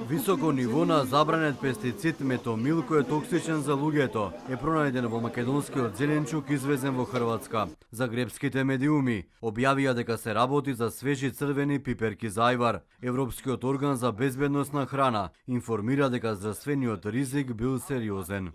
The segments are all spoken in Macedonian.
Високо ниво на забранет пестицид метомил кој е токсичен за луѓето е пронајден во македонскиот зеленчук извезен во Хрватска. Загребските медиуми објавија дека се работи за свежи црвени пиперки за ајвар. Европскиот орган за безбедност на храна информира дека здравствениот ризик бил сериозен.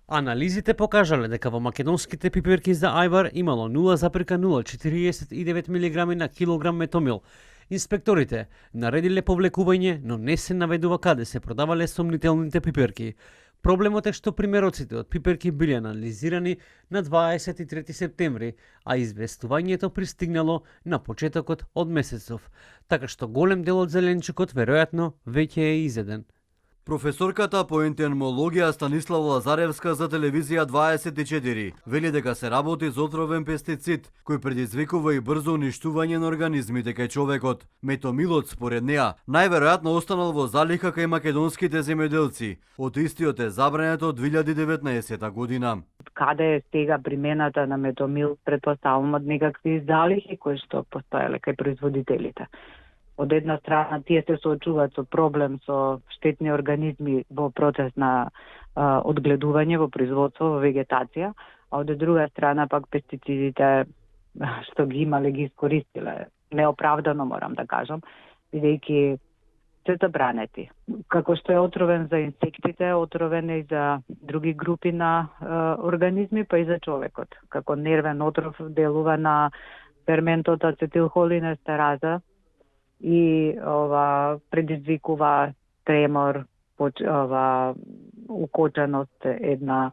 Анализите покажале дека во македонските пиперки за ајвар имало 0,049 мг на килограм метомил. Инспекторите наредиле повлекување, но не се наведува каде се продавале сомнителните пиперки. Проблемот е што примероците од пиперки биле анализирани на 23 септември, а известувањето пристигнало на почетокот од месецов, така што голем дел од зеленчукот веројатно веќе е изеден. Професорката по ентомологија Станислава Лазаревска за телевизија 24 вели дека се работи за отровен пестицид кој предизвикува и брзо уништување на организмите кај човекот. Метомилот според неа најверојатно останал во залиха кај македонските земјоделци. Од истиот е забранет од 2019 година. Каде е сега примената на метомил, претпоставувам од некакви залихи кои што постоеле кај производителите. Од една страна тие се соочуваат со проблем со штетни организми во процес на одгледување, во производство, во вегетација, а од друга страна пак пестицидите што ги имале ги искористиле. Неоправдано морам да кажам, бидејќи се забранети. Како што е отровен за инсектите, отровен е и за други групи на организми, па и за човекот. Како нервен отров делува на ферментот ацетилхолинестераза, и предизвикува тремор, укоченост една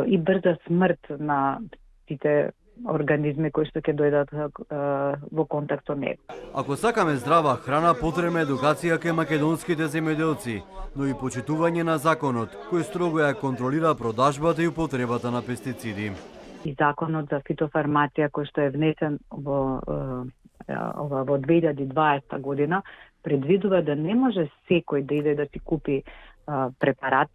и брза смрт на сите организми кои што ќе дојдат во контакт со него. Ако сакаме здрава храна, потребна едукација кај македонските земјоделци, но и почитување на законот, кој строго ја контролира продажбата и употребата на пестициди. И законот за фитофармација кој што е внесен во 2020 година предвидува да не може секој да иде да си купи препарат,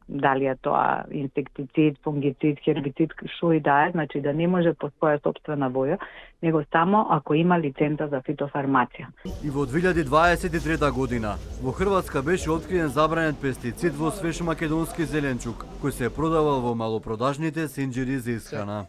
дали е тоа инсектицид, фунгицид, хербицид, што и да е, значи да не може по своја сопствена воја, него само ако има лиценца за фитофармација. И во 2023 година во Хрватска беше откриен забранет пестицид во свеж македонски зеленчук, кој се продавал во малопродажните синџири за исхрана.